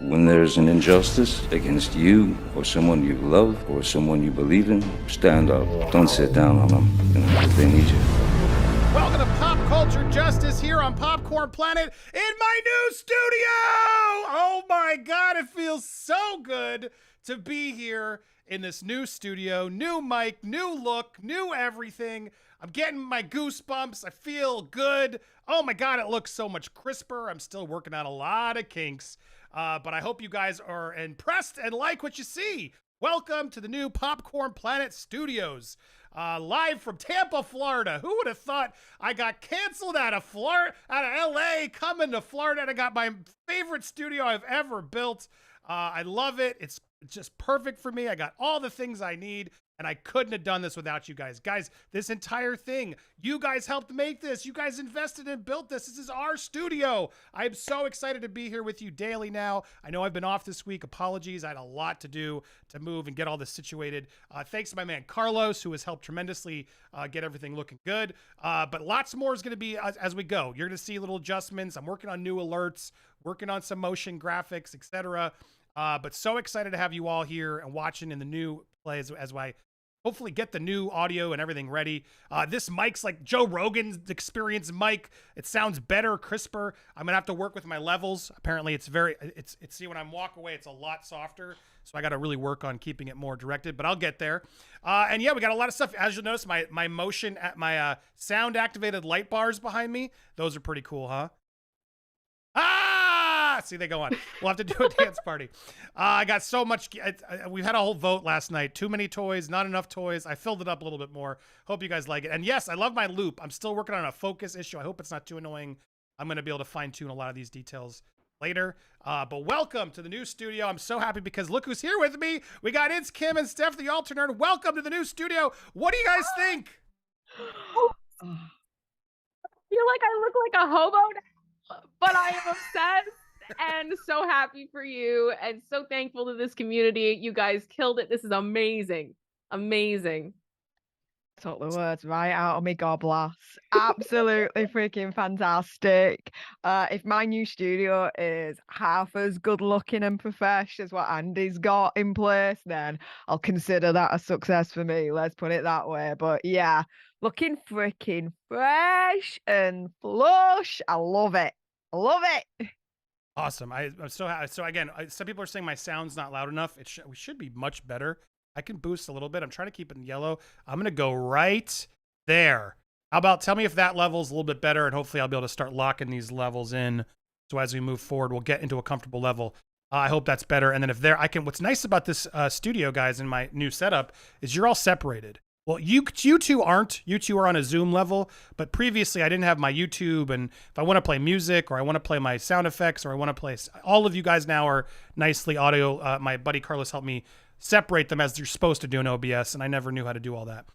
When there's an injustice against you or someone you love or someone you believe in, stand up. Don't sit down on them. They need you. Welcome to Pop Culture Justice here on Popcorn Planet in my new studio! Oh my God, it feels so good to be here in this new studio. New mic, new look, new everything. I'm getting my goosebumps. I feel good. Oh my God, it looks so much crisper. I'm still working on a lot of kinks. But I hope you guys are impressed and like what you see. Welcome to the new Popcorn Planet Studios. Live from Tampa, Florida. Who would have thought I got canceled out of LA, coming to Florida, and I got my favorite studio I've ever built. I love it. It's just perfect for me. I got all the things I need, and I couldn't have done this without you guys. Guys, this entire thing, you guys helped make this. You guys invested and built this. This is our studio. I'm so excited to be here with you daily now. I know I've been off this week. Apologies. I had a lot to do to move and get all this situated. Thanks to my man Carlos, who has helped tremendously get everything looking good. But lots more is going to be as we go. You're going to see little adjustments. I'm working on new alerts, working on some motion graphics, etc. But so excited to have you all here and watching in the new plays as I hopefully get the new audio and everything ready. This mic's like Joe Rogan's experience mic. It sounds better, crisper. I'm gonna have to work with my levels. Apparently it's see, when I walk away, it's a lot softer. So I got to really work on keeping it more directed, but I'll get there. And yeah, we got a lot of stuff. As you'll notice, my motion at my sound activated light bars behind me. Those are pretty cool, huh? See, they go on. We'll have to do a dance party. I got so much. We've had a whole vote last night. Too many toys, not enough toys. I filled it up a little bit more. Hope you guys like it. And yes, I love my loop. I'm still working on a focus issue. I hope it's not too annoying. I'm going to be able to fine tune a lot of these details later. But welcome to the new studio. I'm so happy because look who's here with me. We got It's Kim and Steph the Alternate. Welcome to the new studio. What do you guys think? I feel like I look like a hobo now, but I am obsessed. And so happy for you and so thankful to this community. You guys killed it. This is amazing. Amazing. Took the words right out of me goblas. Absolutely freaking fantastic. If my new studio is half as good looking and profesh as what Andy's got in place, then I'll consider that a success for me. Let's put it that way. But yeah, looking freaking fresh and flush. I love it. I love it. Awesome. I'm so happy. So again, some people are saying my sound's not loud enough. We should be much better. I can boost a little bit. I'm trying to keep it in yellow. I'm going to go right there. How about tell me if that level's a little bit better, and hopefully I'll be able to start locking these levels in. So as we move forward, we'll get into a comfortable level. I hope that's better. And then if there, what's nice about this studio, guys, in my new setup is you're all separated. Well, you two aren't. You two are on a Zoom level, but previously I didn't have my YouTube, and if I want to play music or I want to play my sound effects or I want to play, all of you guys now are nicely audio. My buddy Carlos helped me separate them as you're supposed to do in OBS, and I never knew how to do all that.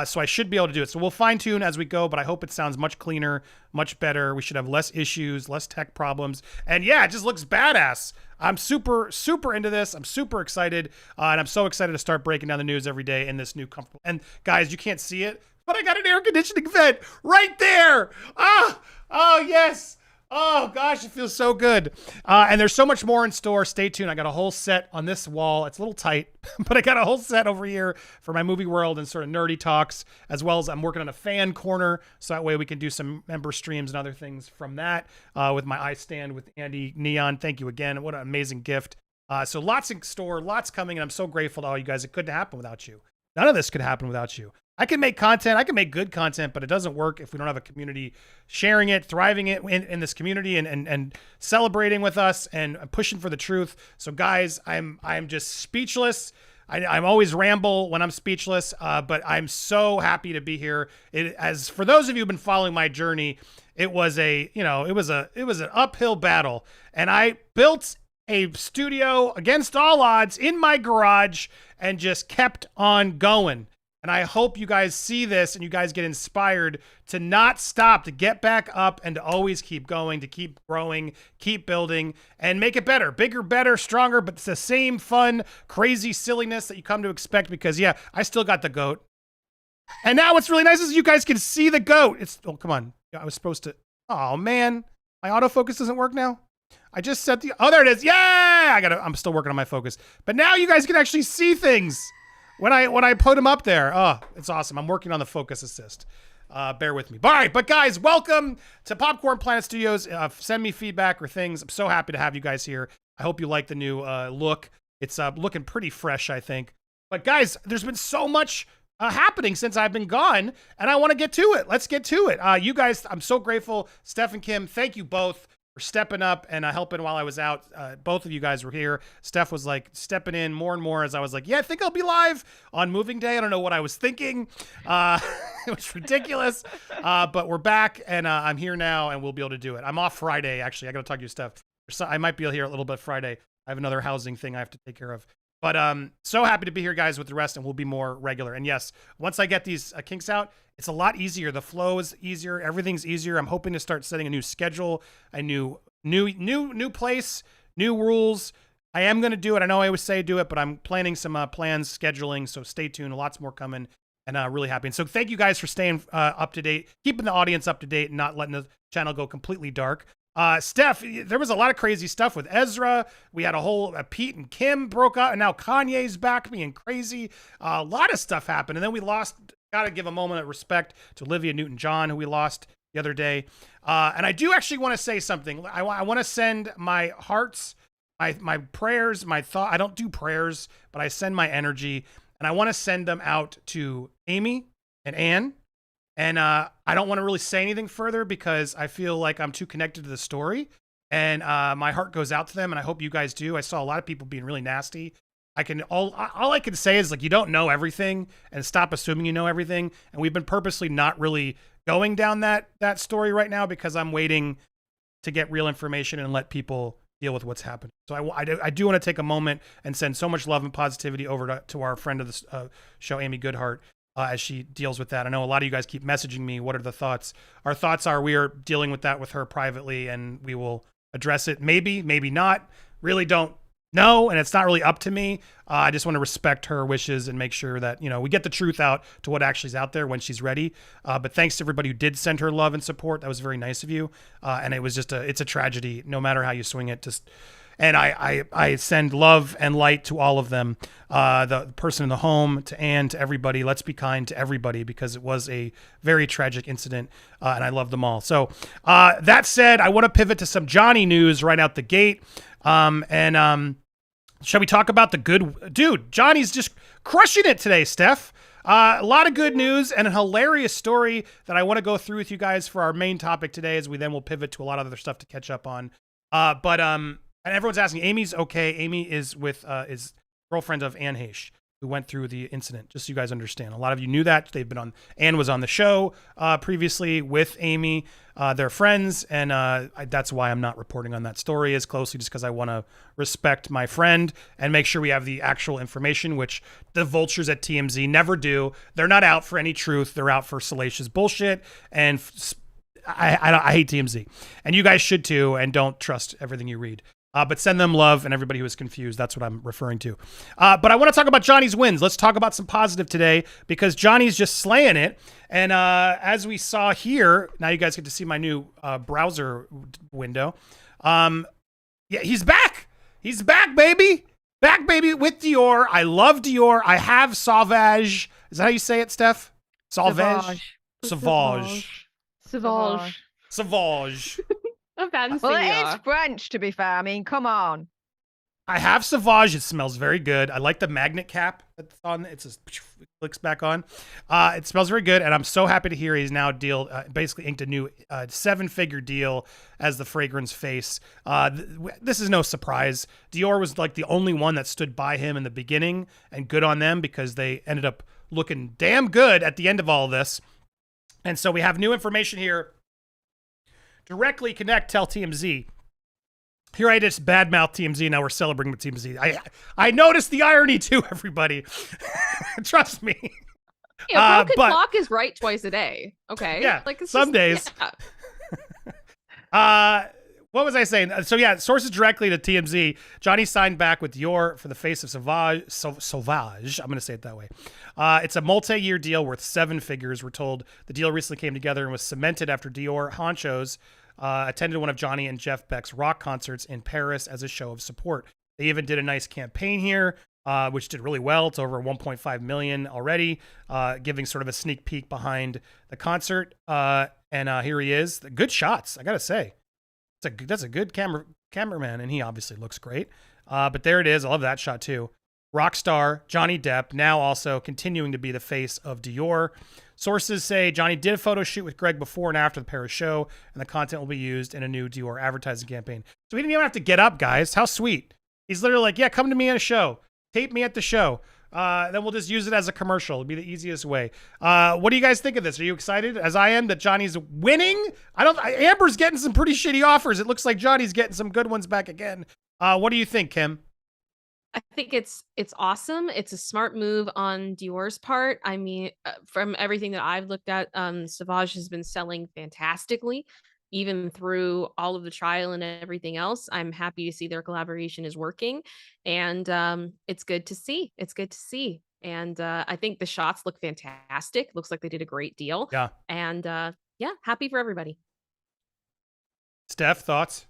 So I should be able to do it. So we'll fine tune as we go, but I hope it sounds much cleaner, much better. We should have less issues, less tech problems. And yeah, it just looks badass. I'm super, super into this. I'm super excited. And I'm so excited to start breaking down the news every day in this new comfortable. And guys, you can't see it, but I got an air conditioning vent right there. Oh yes. Oh gosh, it feels so good. And there's so much more in store. Stay tuned. I got a whole set on this wall. It's a little tight, but I got a whole set over here for my movie world and sort of nerdy talks, as well as I'm working on a fan corner. So that way we can do some member streams and other things from that with my iStand with Andy Neon. Thank you again. What an amazing gift. So lots in store, lots coming. And I'm so grateful to all you guys. It couldn't happen without you. None of this could happen without you. I can make content, I can make good content, but it doesn't work if we don't have a community sharing it, thriving it in this community and celebrating with us and pushing for the truth. So guys, I'm just speechless. I'm always ramble when I'm speechless, but I'm so happy to be here. As for those of you who've been following my journey, it was an uphill battle, and I built a studio against all odds in my garage and just kept on going. And I hope you guys see this and you guys get inspired to not stop, to get back up and to always keep going, to keep growing, keep building and make it better, bigger, better, stronger, but it's the same fun, crazy silliness that you come to expect because yeah, I still got the goat. And now what's really nice is you guys can see the goat. Oh, come on. I was supposed to, oh man, my autofocus doesn't work now. I just set the, oh, there it is. Yeah, I'm still working on my focus. But now you guys can actually see things when I put them up there. Oh, it's awesome. I'm working on the focus assist. Bear with me. All right, but guys, welcome to Popcorn Planet Studios. Send me feedback or things. I'm so happy to have you guys here. I hope you like the new look. It's looking pretty fresh, I think. But guys, there's been so much happening since I've been gone, and I want to get to it. Let's get to it. You guys, I'm so grateful. Steph and Kim, thank you both for stepping up and helping while I was out. Both of you guys were here. Steph was like stepping in more and more as I was like, yeah, I think I'll be live on moving day. I don't know what I was thinking. It was ridiculous. But we're back, and I'm here now, and we'll be able to do it. I'm off Friday, actually. I got to talk to you, Steph. I might be here a little bit Friday. I have another housing thing I have to take care of. But so happy to be here, guys, with the rest, and we'll be more regular. And yes, once I get these kinks out, it's a lot easier. The flow is easier. Everything's easier. I'm hoping to start setting a new schedule, a new place, new rules. I am going to do it. I know I always say do it, but I'm planning some plans, scheduling. So stay tuned. Lots more coming, and really happy. And so thank you guys for staying up to date, keeping the audience up to date, and not letting the channel go completely dark. Steph, there was a lot of crazy stuff with Ezra. We had a whole Pete and Kim broke up, and now Kanye's back being crazy. A lot of stuff happened, and then we lost. Got to give a moment of respect to Olivia Newton-John, who we lost the other day. And I do actually want to say something. I want to send my hearts, my prayers, my thought. I don't do prayers, but I send my energy, and I want to send them out to Amy and Anne. And I don't want to really say anything further because I feel like I'm too connected to the story. And my heart goes out to them, and I hope you guys do. I saw a lot of people being really nasty. All I can say is, like, you don't know everything, and stop assuming you know everything. And we've been purposely not really going down that story right now because I'm waiting to get real information and let people deal with what's happening. So I do want to take a moment and send so much love and positivity over to our friend of the show, Amy Goodhart, as she deals with that. I know a lot of you guys keep messaging me. What are the thoughts? Our thoughts are we are dealing with that with her privately, and we will address it. Maybe not. Really don't know, and it's not really up to me. I just want to respect her wishes and make sure that, we get the truth out to what actually is out there when she's ready. But thanks to everybody who did send her love and support. That was very nice of you. And it was just it's a tragedy, no matter how you swing it. And I send love and light to all of them, the person in the home, to Anne, to everybody. Let's be kind to everybody because it was a very tragic incident, and I love them all. So that said, I want to pivot to some Johnny news right out the gate. Shall we talk about the good dude? Johnny's just crushing it today, Steph. A lot of good news and a hilarious story that I want to go through with you guys for our main topic today, as we then will pivot to a lot of other stuff to catch up on. And everyone's asking, Amy's okay. Amy is with is girlfriend of Anne Heche, who went through the incident, just so you guys understand. A lot of you knew that. They've been on, Anne was on the show previously with Amy. They're friends, and that's why I'm not reporting on that story as closely, just because I want to respect my friend and make sure we have the actual information, which the vultures at TMZ never do. They're not out for any truth. They're out for salacious bullshit, and I hate TMZ. And you guys should too, and don't trust everything you read. But send them love, and everybody who is confused, that's what I'm referring to. But I want to talk about Johnny's wins. Let's talk about some positive today, because Johnny's just slaying it. And as we saw here, now you guys get to see my new browser window. Yeah, he's back. He's back, baby. Back, baby, with Dior. I love Dior. I have Sauvage. Is that how you say it, Steph? Sauvage. Sauvage. Sauvage. Sauvage. Fancy. Well, it is French, to be fair. I mean, come on. I have Sauvage. It smells very good. I like the magnet cap that's on. It just clicks back on. It smells very good, and I'm so happy to hear he's now basically inked a new 7-figure deal as the fragrance face. This is no surprise. Dior was like the only one that stood by him in the beginning, and good on them, because they ended up looking damn good at the end of all of this. And so we have new information here. Directly connect, tell TMZ. Here I just badmouth TMZ. Now we're celebrating with TMZ. I noticed the irony too, everybody. Trust me. Yeah, broken clock is right twice a day. Okay. Yeah. Like it's some days. Yeah. What was I saying? So yeah, sources directly to TMZ. Johnny signed back with Dior for the face of Sauvage. I'm going to say it that way. It's a multi-year deal worth 7 figures. We're told the deal recently came together and was cemented after Dior honchos attended one of Johnny and Jeff Beck's rock concerts in Paris as a show of support. They even did a nice campaign here, which did really well. It's over 1.5 million already, giving sort of a sneak peek behind the concert. And here he is. Good shots, I gotta say. That's a good cameraman, and he obviously looks great. But there it is. I love that shot too. Rock star Johnny Depp, now also continuing to be the face of Dior. Sources say Johnny did a photo shoot with Greg before and after the Paris show, and the content will be used in a new Dior advertising campaign. So he didn't even have to get up, guys. How sweet. He's literally like, yeah, come to me at a show. Tape me at the show. Then we'll just use it as a commercial. It'll be the easiest way. What do you guys think of this? Are you excited, as I am, that Johnny's winning? Amber's getting some pretty shitty offers. It looks like Johnny's getting some good ones back again. What do you think, Kim? I think it's awesome. It's a smart move on Dior's part. I mean, from everything that I've looked at, Sauvage has been selling fantastically, even through all of the trial and everything else. I'm happy to see their collaboration is working, and it's good to see. It's good to see, and I think the shots look fantastic. Looks like they did a great deal. Yeah, and yeah, happy for everybody. Steph, thoughts?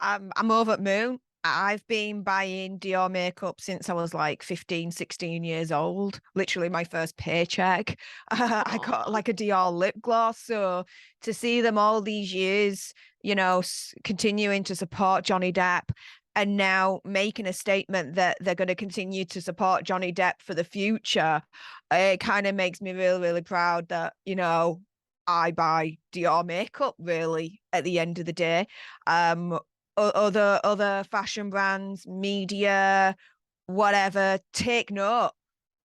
I'm over at Moon. I've been buying Dior makeup since I was like 15, 16 years old. Literally my first paycheck. I got like a Dior lip gloss. So to see them all these years, you know, continuing to support Johnny Depp and now making a statement that they're going to continue to support Johnny Depp for the future, it kind of makes me really, really proud that, you know, I buy Dior makeup really at the end of the day. Other fashion brands, media, whatever, take note,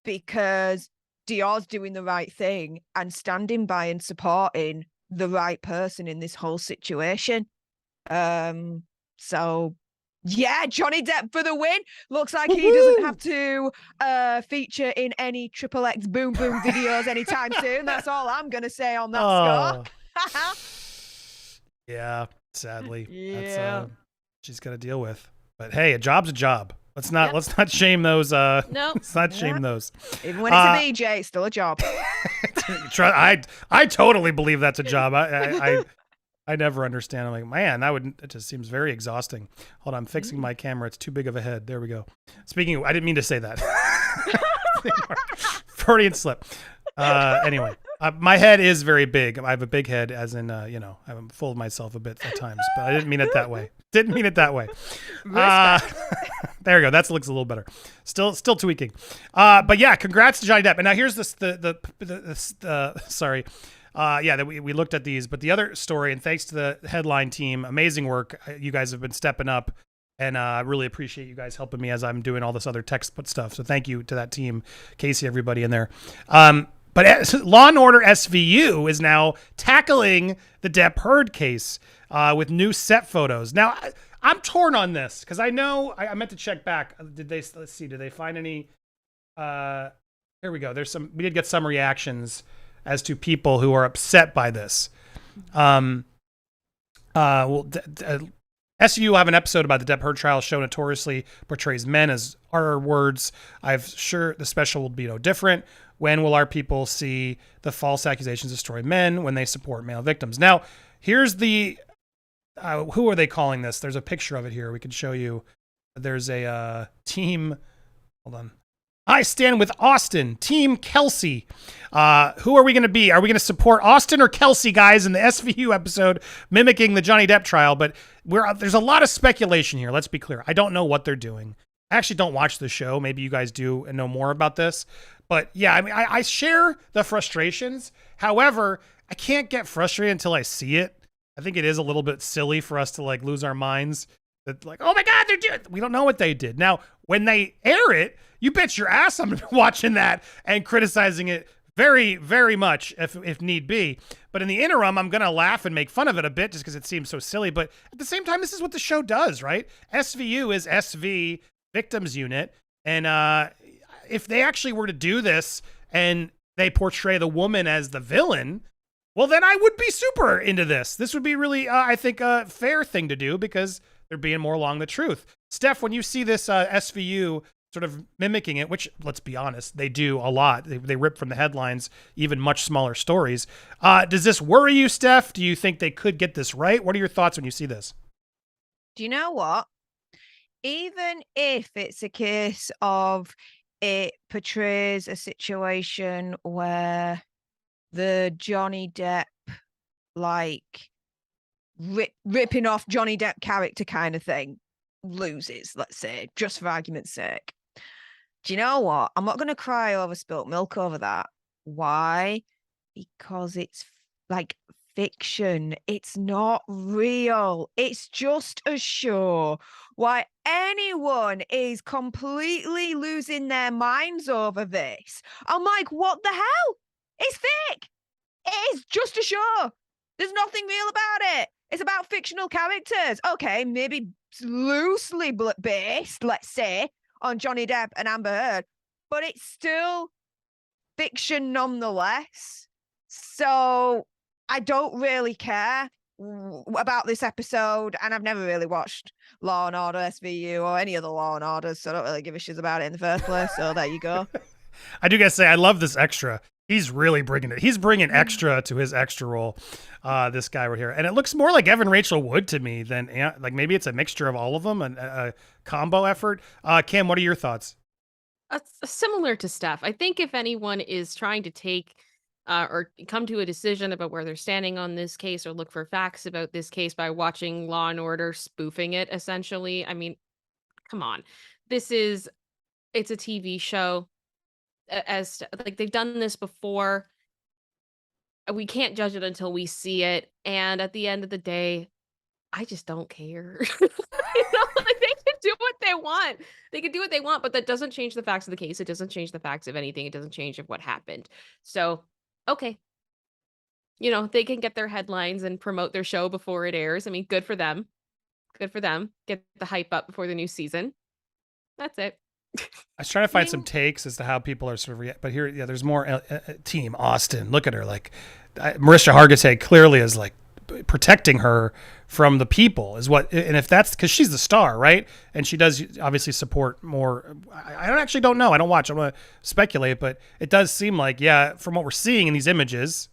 because Dior's doing the right thing and standing by and supporting the right person in this whole situation. So yeah, Johnny Depp for the win. Looks like he doesn't have to feature in any XXX Boom Boom videos anytime soon. That's all I'm gonna say on that score. Yeah, sadly. Yeah. That's she's got to deal with. But hey, a job's a job. Let's not shame those. No, let's not shame those. Even when it's a DJ, it's still a job. I totally believe that's a job. I never understand. I'm like, man, it just seems very exhausting. Hold on, I'm fixing my camera. It's too big of a head. There we go. Speaking of, I didn't mean to say that. Freudian slip. Anyway, my head is very big. I have a big head, as in, I'm full of myself a bit at times, but I didn't mean it that way. There you go. That looks a little better. Still tweaking. But yeah, congrats to Johnny Depp. And now here's sorry. That we looked at these, but the other story, and thanks to the headline team, amazing work. You guys have been stepping up, and I really appreciate you guys helping me as I'm doing all this other text stuff. So thank you to that team, Casey, everybody in there. But Law & Order SVU is now tackling the Depp Heard case with new set photos. Now, I'm torn on this because I know I meant to check back. Let's see. Did they find any? Here we go. We did get some reactions as to people who are upset by this. SVU will have an episode about the Depp Heard trial. Show notoriously portrays men as R words. I'm sure the special will be no different. When will our people see the false accusations destroy men when they support male victims? Now, here's the, who are they calling this? There's a picture of it here. We can show you. There's a team. Hold on. I stand with Austin, Team Kelsey. Who are we going to be? Are we going to support Austin or Kelsey, guys, in the SVU episode mimicking the Johnny Depp trial? But there's a lot of speculation here. Let's be clear. I don't know what they're doing. I actually don't watch the show. Maybe you guys do and know more about this. But yeah, I mean, I share the frustrations. However, I can't get frustrated until I see it. I think it is a little bit silly for us to like lose our minds that like, oh my God, we don't know what they did. Now, when they air it, you bet your ass I'm watching that and criticizing it very, very much if need be. But in the interim, I'm going to laugh and make fun of it a bit just because it seems so silly. But at the same time, this is what the show does, right? SVU is SV Victims Unit. And if they actually were to do this and they portray the woman as the villain, well, then I would be super into this. This would be really, I think, a fair thing to do because they're being more along the truth. Steph, when you see this SVU sort of mimicking it, which, let's be honest, they do a lot. They rip from the headlines, even much smaller stories. Does this worry you, Steph? Do you think they could get this right? What are your thoughts when you see this? Do you know what? Even if it's a case of it portrays a situation where the Johnny Depp, like, ripping off Johnny Depp character kind of thing loses, let's say, just for argument's sake. Do you know what? I'm not going to cry over spilt milk over that. Why? Because it's like fiction. It's not real. It's just a show. Why anyone is completely losing their minds over this? I'm like, what the hell? It's fake. It is just a show. There's nothing real about it. It's about fictional characters. Okay, maybe loosely based, let's say, on Johnny Depp and Amber Heard, but it's still fiction nonetheless. So I don't really care about this episode, and I've never really watched Law and Order SVU or any other Law and Orders, so I don't really give a shit about it in the first place. So there you go. I do gotta say, I love this extra. He's really bringing it. He's bringing extra to his extra role, this guy right here. And it looks more like Evan Rachel Wood to me than, like, maybe it's a mixture of all of them, and a combo effort. Kim, what are your thoughts? Similar to Steph. I think if anyone is trying to take or come to a decision about where they're standing on this case or look for facts about this case by watching Law and Order spoofing it, essentially, I mean, come on. It's a TV show. As like, they've done this before. We can't judge it until we see it. And at the end of the day, I just don't care. Like, they can do what they want. They can do what they want, but that doesn't change the facts of the case. It doesn't change the facts of anything. It doesn't change of what happened. So, okay. They can get their headlines and promote their show before it airs. I mean, good for them. Good for them. Get the hype up before the new season. That's it. I was trying to find some takes as to how people are sort of but here, yeah, there's more. Team Austin, look at her. Like, Marisha Hargitay clearly is like protecting her from the people, is what. And if that's because she's the star, right? And she does obviously support more. I don't know. I don't watch. I'm gonna speculate, but it does seem like, yeah, from what we're seeing in these images,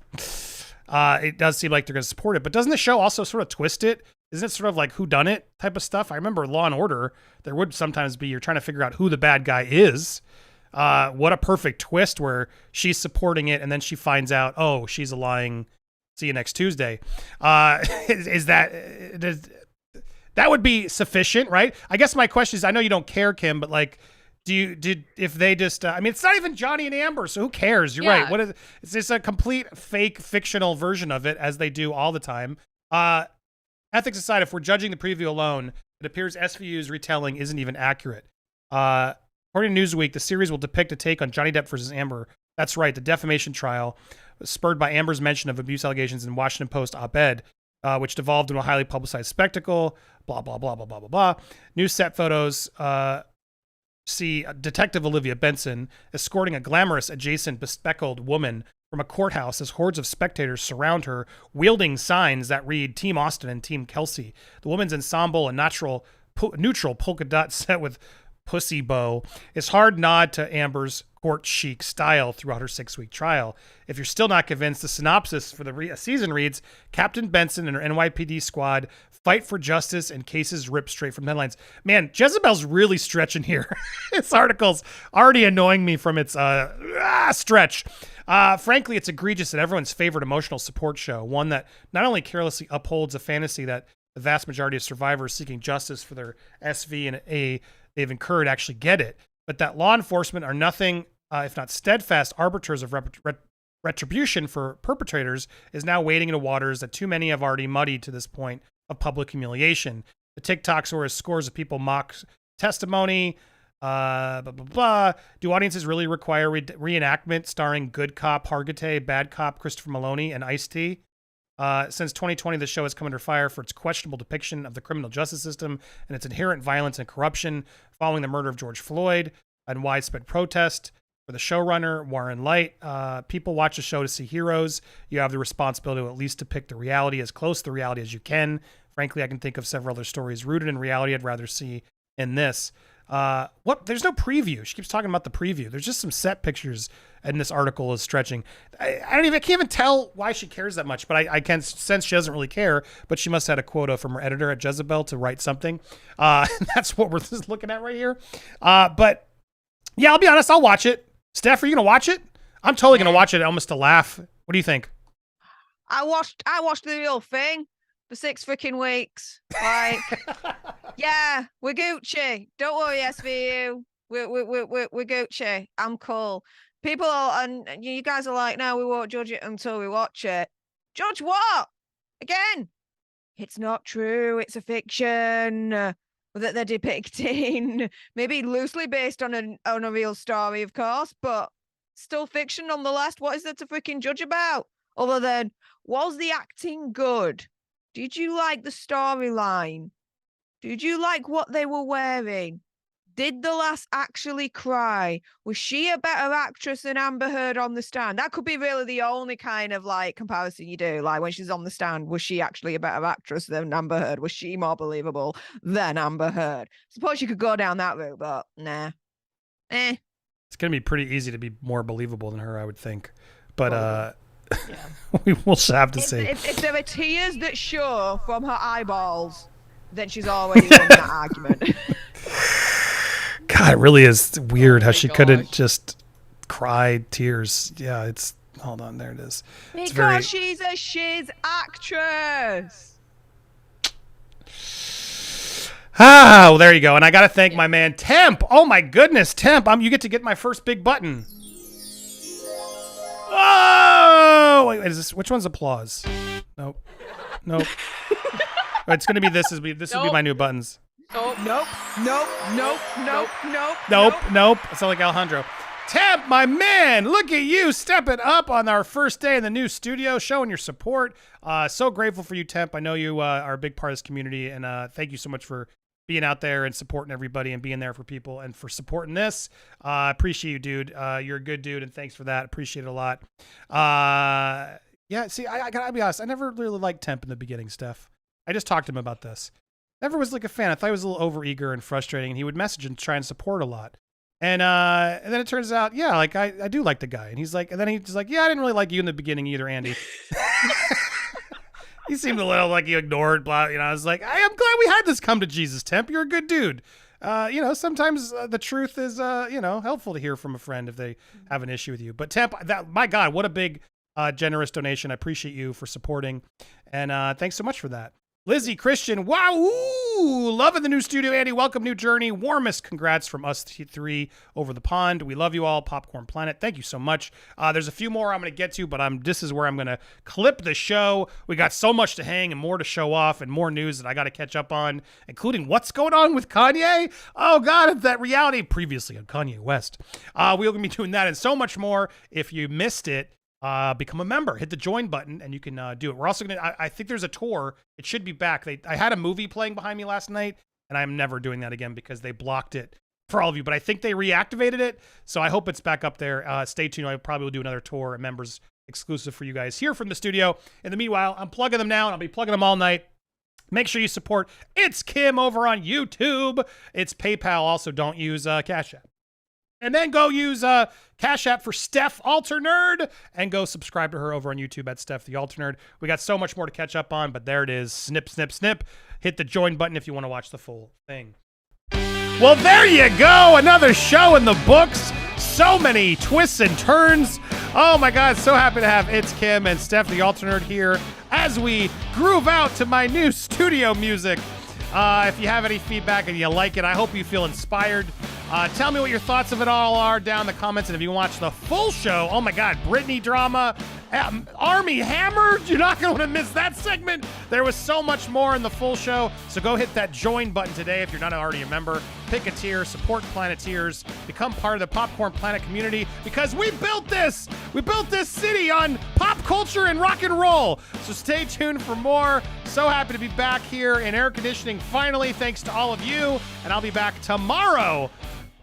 it does seem like they're going to support it. But doesn't the show also sort of twist it? Isn't it sort of like whodunit type of stuff? I remember Law and Order, there would sometimes be, you're trying to figure out who the bad guy is. What a perfect twist where she's supporting it and then she finds out, oh, she's a lying, see you next Tuesday. Is that would be sufficient, right? I guess my question is, I know you don't care, Kim, but like, if they just, I mean, it's not even Johnny and Amber, so who cares? You're right. What is, it's just a complete fake fictional version of it, as they do all the time. Ethics aside, if we're judging the preview alone, it appears SVU's retelling isn't even accurate. According to Newsweek, the series will depict a take on Johnny Depp versus Amber. That's right, the defamation trial, spurred by Amber's mention of abuse allegations in Washington Post op-ed, which devolved into a highly publicized spectacle, blah, blah, blah, blah, blah, blah, blah. New set photos see Detective Olivia Benson escorting a glamorous, adjacent, bespectacled woman from a courthouse as hordes of spectators surround her, wielding signs that read Team Austin and Team Kelsey. The woman's ensemble, a neutral polka dot set with pussy bow, is hard nod to Amber's court chic style throughout her 6-week trial. If you're still not convinced, the synopsis for the season reads, Captain Benson and her NYPD squad fight for justice and cases ripped straight from headlines. Man, Jezebel's really stretching here. This article's already annoying me from its stretch. Frankly, it's egregious and everyone's favorite emotional support show, one that not only carelessly upholds a fantasy that the vast majority of survivors seeking justice for their SV and A they've incurred actually get it, but that law enforcement are nothing if not steadfast arbiters of retribution for perpetrators, is now wading into waters that too many have already muddied to this point of public humiliation. The TikToks where scores of people mock testimony, blah, blah, blah. Do audiences really require reenactment starring good cop Hargitay, bad cop Christopher Maloney, and Ice-T? Since 2020, the show has come under fire for its questionable depiction of the criminal justice system and its inherent violence and corruption following the murder of George Floyd and widespread protest. For the showrunner, Warren Light, people watch the show to see heroes. You have the responsibility to at least depict the reality as close to the reality as you can. Frankly, I can think of several other stories rooted in reality I'd rather see in this. What? There's no preview. She keeps talking about the preview. There's just some set pictures, and this article is stretching. I can't even tell why she cares that much, but I can sense she doesn't really care. But she must have had a quota from her editor at Jezebel to write something. That's what we're just looking at right here. But yeah, I'll be honest. I'll watch it. Steph, are you gonna watch it? I'm totally gonna watch it, almost to laugh. What do you think? I watched the real thing for 6 freaking weeks. Like, yeah, we're Gucci. Don't worry, SVU. We're Gucci. I'm cool. People are, and you guys are like, no, we won't judge it until we watch it. Judge what? Again, it's not true. It's a fiction that they're depicting. Maybe loosely based on a real story, of course, but still fiction nonetheless. What is there to freaking judge about? Other than, was the acting good? Did you like the storyline? Did you like what they were wearing? Did the lass actually cry? Was she a better actress than Amber Heard on the stand? That could be really the only kind of like comparison you do. Like when she's on the stand, was she actually a better actress than Amber Heard? Was she more believable than Amber Heard? Suppose you could go down that route, but nah. It's gonna be pretty easy to be more believable than her, I would think. But yeah. we will have to see. If there are tears that show from her eyeballs, then she's already won that argument. God, it really is weird how she gosh. couldn't just cry tears. Yeah, it's, hold on, there it is. Because she's a shiz actress. Well, there you go. And I got to thank my man, Temp. Oh my goodness, Temp. You get to get my first big button. Oh, wait, is this, which one's applause? Nope. It's going to be this. This will be my new buttons. Oh, Nope. I sound like Alejandro. Temp, my man, look at you stepping up on our first day in the new studio, showing your support. So grateful for you, Temp. I know you are a big part of this community, and thank you so much for being out there and supporting everybody and being there for people and for supporting this. Appreciate you, dude. You're a good dude, and thanks for that. Appreciate it a lot. Yeah, see, I gotta be honest. I never really liked Temp in the beginning, Steph. I just talked to him about this. Never was like a fan. I thought he was a little overeager and frustrating, and he would message and try and support a lot. And then it turns out, yeah, like I do like the guy. And he's like, and then he's like, yeah, I didn't really like you in the beginning either, Andy. He seemed a little like he ignored, blah. You know, I was like, I am glad we had this come to Jesus, Temp. You're a good dude. Sometimes the truth is, helpful to hear from a friend if they have an issue with you. But Temp, my God, what a big, generous donation. I appreciate you for supporting. And thanks so much for that. Lizzie Christian, wow, loving the new studio, Andy. Welcome, New Journey. Warmest congrats from us three over the pond. We love you all, Popcorn Planet. Thank you so much. There's a few more I'm going to get to, but this is where I'm going to clip the show. We got so much to hang and more to show off and more news that I got to catch up on, including what's going on with Kanye. Oh, God, that reality previously on Kanye West. We're going to be doing that and so much more. If you missed it, become a member, hit the join button, and you can do it. We're also going to, I think there's a tour. It should be back. I had a movie playing behind me last night, and I'm never doing that again because they blocked it for all of you, but I think they reactivated it. So I hope it's back up there. Stay tuned. I probably will do another tour, members exclusive for you guys here from the studio. In the meanwhile, I'm plugging them now, and I'll be plugging them all night. Make sure you support It's Kim over on YouTube. It's PayPal. Also, don't use Cash App. And then go use Cash App for Steph Alter Nerd and go subscribe to her over on YouTube at Steph the Alter Nerd. We got so much more to catch up on, but there it is. Snip, snip, snip. Hit the join button if you want to watch the full thing. Well, there you go. Another show in the books. So many twists and turns. Oh my God, so happy to have It's Kim and Steph the Alter Nerd here as we groove out to my new studio music. If you have any feedback and you like it, I hope you feel inspired. Tell me what your thoughts of it all are down in the comments. And if you watch the full show, oh my God, Britney drama, Army Hammer, you're not going to miss that segment. There was so much more in the full show. So go hit that join button today if you're not already a member. Pick a tier, support Planeteers, become part of the Popcorn Planet community because we built this. We built this city on pop culture and rock and roll. So stay tuned for more. So happy to be back here in air conditioning finally, thanks to all of you. And I'll be back tomorrow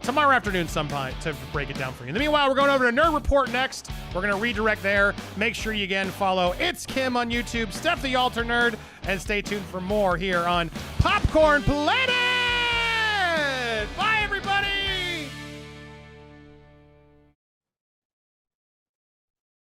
afternoon sometime to break it down for you. In the meanwhile, we're going over to Nerd Report next. We're going to redirect there. Make sure you again follow It's Kim on YouTube, Steph the Alter Nerd, and stay tuned for more here on Popcorn Planet.